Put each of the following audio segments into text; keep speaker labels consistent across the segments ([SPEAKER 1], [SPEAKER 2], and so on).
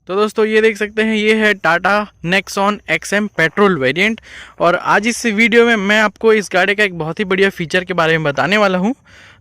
[SPEAKER 1] तो दोस्तों ये देख सकते हैं, ये है Tata Nexon XM petrol variant. और आज इस वीडियो में मैं आपको इस गाड़ी का एक बहुत ही बढ़िया फीचर के बारे में बताने वाला हूँ।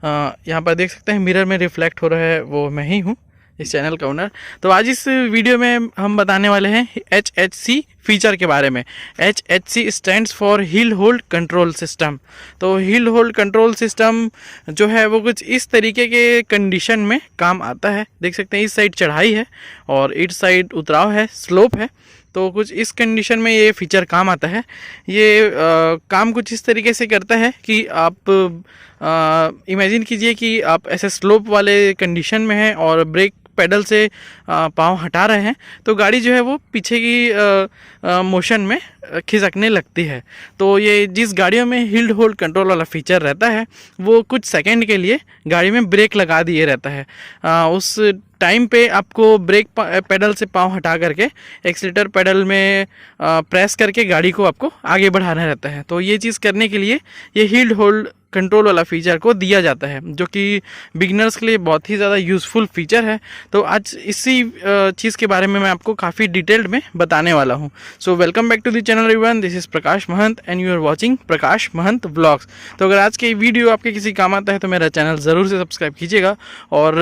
[SPEAKER 1] यहाँ पर देख सकते हैं मिरर में रिफ्लेक्ट हो रहा है, वो मैं ही हूँ, इस चैनल का ओनर। तो आज इस वीडियो में हम बताने वाले हैं HHC फीचर के बारे में। HHC stands for hill hold control system. तो हिल होल्ड कंट्रोल सिस्टम जो है वो कुछ इस तरीके के कंडीशन में काम आता है। देख सकते हैं इस साइड चढ़ाई है और इस साइड उतराव है, स्लोप है। तो कुछ इस कंडीशन में ये फीचर काम आता है। ये काम कुछ इस तरीके से करता है कि आप इमेजिन कीजिए कि आप ऐसे स्लोप वाले कंडीशन में हैं और ब्रेक पेडल से पाँव हटा रहे हैं, तो गाड़ी जो है वो पीछे की मोशन में खिसकने लगती है। तो ये जिस गाड़ियों में हिल होल्ड कंट्रोल वाला फीचर रहता है वो कुछ सेकंड के लिए गाड़ी में ब्रेक लगा दिए रहता है। उस टाइम पे आपको ब्रेक पेडल से पाँव हटा करके एक्सीलेटर पेडल में प्रेस करके गाड़ी को आपको आगे बढ़ाना रहता है। तो ये चीज़ करने के लिए ये हिल होल्ड कंट्रोल वाला फीचर को दिया जाता है, जो कि बिगिनर्स के लिए बहुत ही ज़्यादा यूज़फुल फीचर है। तो आज इसी चीज़ के बारे में मैं आपको काफ़ी डिटेल्ड में बताने वाला हूँ। So welcome back to the channel everyone, this is Prakash Mahant and you are watching Prakash Mahant vlogs. तो अगर आज के वीडियो आपके किसी काम आता है तो मेरा चैनल ज़रूर से सब्सक्राइब कीजिएगा। और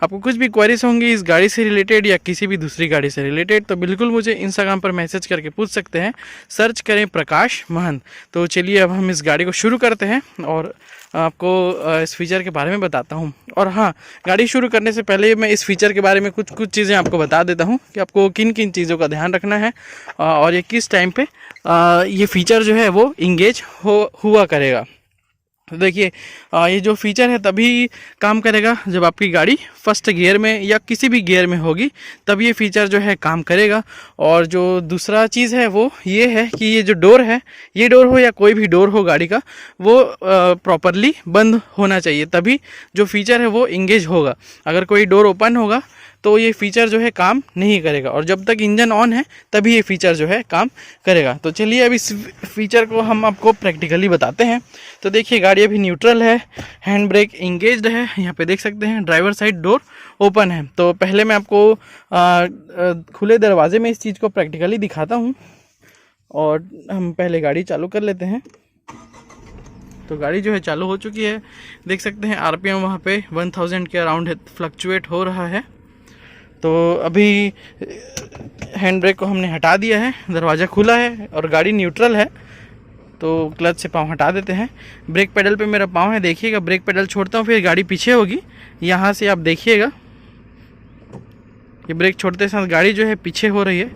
[SPEAKER 1] आपको कुछ भी क्वेरीज होंगी इस गाड़ी से रिलेटेड या किसी भी दूसरी गाड़ी से रिलेटेड, तो बिल्कुल मुझे इंस्टाग्राम पर मैसेज करके पूछ सकते हैं। सर्च करें प्रकाश महंत। तो चलिए अब हम इस गाड़ी को शुरू करते हैं और आपको इस फीचर के बारे में बताता हूं। और हाँ, गाड़ी शुरू करने से पहले मैं इस फीचर के बारे में कुछ चीज़ें आपको बता देता हूं कि आपको किन किन चीज़ों का ध्यान रखना है और ये किस टाइम पे ये फीचर जो है वो इंगेज हुआ करेगा। तो देखिए, ये जो फीचर है तभी काम करेगा जब आपकी गाड़ी फर्स्ट गियर में या किसी भी गियर में होगी, तब ये फीचर जो है काम करेगा। और जो दूसरा चीज़ है वो ये है कि ये जो डोर है, ये डोर हो या कोई भी डोर हो गाड़ी का, वो प्रॉपरली बंद होना चाहिए, तभी जो फीचर है वो इंगेज होगा। अगर कोई डोर ओपन होगा तो ये फीचर जो है काम नहीं करेगा, और जब तक इंजन ऑन है तभी ये फीचर जो है काम करेगा। तो चलिए अब इस फीचर को हम आपको प्रैक्टिकली बताते हैं। तो देखिए, गाड़ी अभी न्यूट्रल है, हैंड ब्रेक इंगेज्ड है, यहाँ पे देख सकते हैं ड्राइवर साइड डोर ओपन है। तो पहले मैं आपको खुले दरवाजे में इस चीज़ को प्रैक्टिकली दिखाता हूँ और हम पहले गाड़ी चालू कर लेते हैं। तो गाड़ी जो है चालू हो चुकी है, देख सकते हैं RPM वहाँ पे 1000 के अराउंड फ्लक्चुएट हो रहा है। तो अभी हैंड ब्रेक को हमने हटा दिया है, दरवाज़ा खुला है और गाड़ी न्यूट्रल है। तो क्लच से पाँव हटा देते हैं। ब्रेक पेडल पे मेरा पाँव है, देखिएगा। ब्रेक पेडल छोड़ता हूँ, फिर गाड़ी पीछे होगी। यहाँ से आप देखिएगा, ये ब्रेक छोड़ते साथ गाड़ी जो है पीछे हो रही है,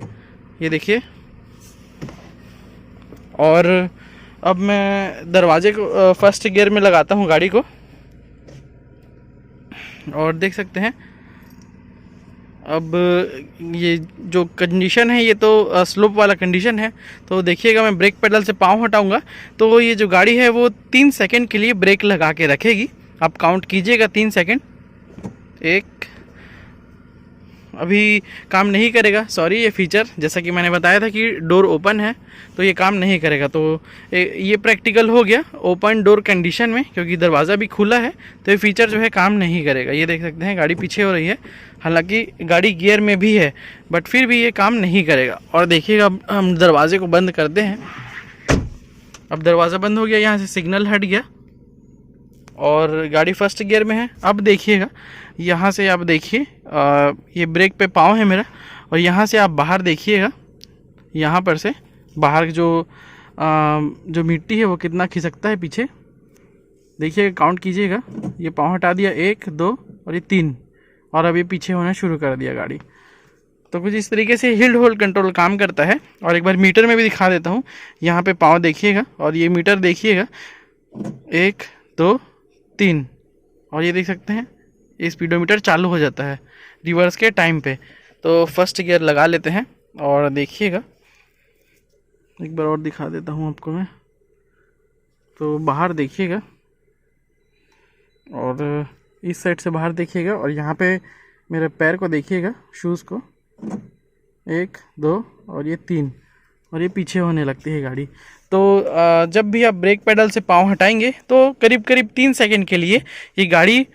[SPEAKER 1] ये देखिए। और अब मैं दरवाजे को फर्स्ट गियर में लगाता हूँ गाड़ी को, और देख सकते हैं अब ये जो कंडीशन है ये तो स्लोप वाला कंडीशन है। तो देखिएगा, मैं ब्रेक पेडल से पाँव हटाऊंगा तो ये जो गाड़ी है वो 3 सेकंड के लिए ब्रेक लगा के रखेगी। आप काउंट कीजिएगा 3 सेकंड। एक, अभी काम नहीं करेगा, सॉरी। ये फीचर जैसा कि मैंने बताया था कि डोर ओपन है तो ये काम नहीं करेगा। तो ये प्रैक्टिकल हो गया ओपन डोर कंडीशन में, क्योंकि दरवाज़ा भी खुला है तो ये फीचर जो है काम नहीं करेगा। ये देख सकते हैं गाड़ी पीछे हो रही है, हालांकि गाड़ी गियर में भी है, बट फिर भी ये काम नहीं करेगा। और देखिएगा, हम दरवाजे को बंद करते हैं। अब दरवाज़ा बंद हो गया, यहाँ से सिग्नल हट गया और गाड़ी फर्स्ट गियर में है। अब देखिएगा, यहाँ से आप देखिए, ये ब्रेक पे पाँव है मेरा, और यहाँ से आप बाहर देखिएगा, यहाँ पर से बाहर जो मिट्टी है वो कितना खिसकता है पीछे। देखिएगा, काउंट कीजिएगा। ये पाँव हटा दिया, 1 2 और ये 3, और अब ये पीछे होना शुरू कर दिया गाड़ी। तो कुछ इस तरीके से हिल होल्ड कंट्रोल काम करता है। और एक बार मीटर में भी दिखा देता हूँ। यहाँ पे पाँव देखिएगा और ये मीटर देखिएगा, 1 2 3, और ये देख सकते हैं ये स्पीडोमीटर चालू हो जाता है रिवर्स के टाइम पे। तो फर्स्ट गियर लगा लेते हैं और देखिएगा, एक बार और दिखा देता हूँ आपको मैं। तो बाहर देखिएगा और इस साइड से बाहर देखिएगा, और यहाँ पे मेरे पैर को देखिएगा, शूज़ को, 1 2 और ये 3, और ये पीछे होने लगती है गाड़ी। तो जब भी आप ब्रेक पेडल से पाँव हटाएंगे तो करीब करीब 3 सेकंड के लिए ये गाड़ी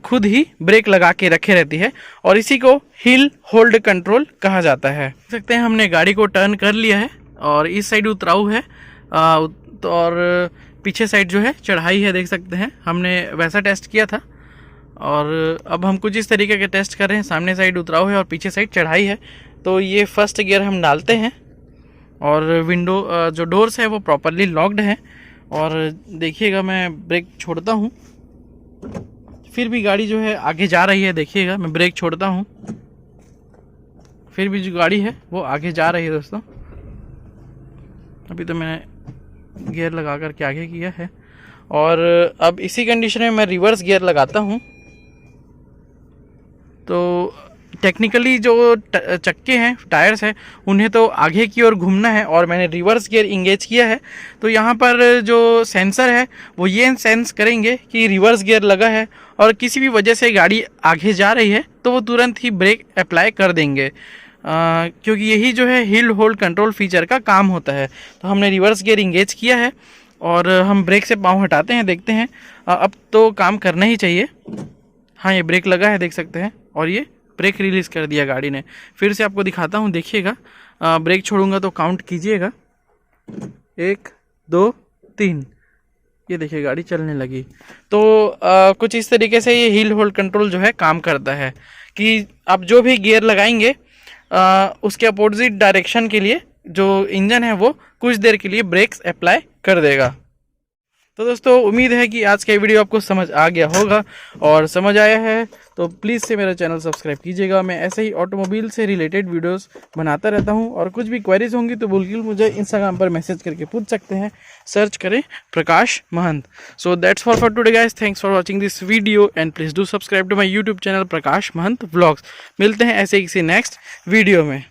[SPEAKER 1] खुद ही ब्रेक लगा के रखे रहती है और इसी को हिल होल्ड कंट्रोल कहा जाता है। देख सकते हैं हमने गाड़ी को टर्न कर लिया है और इस साइड उतराव है और पीछे साइड जो है चढ़ाई है। देख सकते हैं हमने वैसा टेस्ट किया था और अब हम कुछ इस तरीके के टेस्ट कर रहे हैं। सामने साइड उतराव है और पीछे साइड चढ़ाई है। तो ये फर्स्ट गियर हम डालते हैं और विंडो जो डोर्स है वो प्रॉपरली लॉक्ड है। और देखिएगा मैं ब्रेक छोड़ता हूँ, फिर भी गाड़ी जो है आगे जा रही है। देखिएगा मैं ब्रेक छोड़ता हूँ, फिर भी जो गाड़ी है वो आगे जा रही है दोस्तों। अभी तो मैंने गियर लगा कर के आगे किया है और अब इसी कंडीशन में मैं रिवर्स गियर लगाता हूँ। तो टेक्निकली जो चक्के हैं, टायर्स हैं, उन्हें तो आगे की ओर घूमना है और मैंने रिवर्स गियर इंगेज किया है। तो यहाँ पर जो सेंसर है वो ये सेंस करेंगे कि रिवर्स गियर लगा है और किसी भी वजह से गाड़ी आगे जा रही है तो वो तुरंत ही ब्रेक अप्लाई कर देंगे, क्योंकि यही जो है हिल होल्ड कंट्रोल फीचर का काम होता है। तो हमने रिवर्स गियर इंगेज किया है और हम ब्रेक से पाँव हटाते हैं, देखते हैं अब तो काम करना ही चाहिए। हाँ, ये ब्रेक लगा है देख सकते हैं और ये ब्रेक रिलीज़ कर दिया गाड़ी ने। फिर से आपको दिखाता हूँ, देखिएगा ब्रेक छोड़ूंगा तो काउंट कीजिएगा, 1 2 3। ये देखिए गाड़ी चलने लगी। तो कुछ इस तरीके से ये हिल होल्ड कंट्रोल जो है काम करता है कि आप जो भी गियर लगाएंगे उसके अपोजिट डायरेक्शन के लिए जो इंजन है वो कुछ देर के लिए ब्रेक्स अप्लाई कर देगा। तो दोस्तों उम्मीद है कि आज का वीडियो आपको समझ आ गया होगा और समझ आया है तो प्लीज़ से मेरा चैनल सब्सक्राइब कीजिएगा। मैं ऐसे ही ऑटोमोबाइल से रिलेटेड वीडियोस बनाता रहता हूं और कुछ भी क्वेरीज होंगी तो बिल्कुल मुझे इंस्टाग्राम पर मैसेज करके पूछ सकते हैं। सर्च करें Prakash Mahant. So that's for today guys, thanks for watching this video and please do subscribe to my YouTube channel Prakash Mahant vlogs. मिलते हैं ऐसे किसी नेक्स्ट वीडियो में।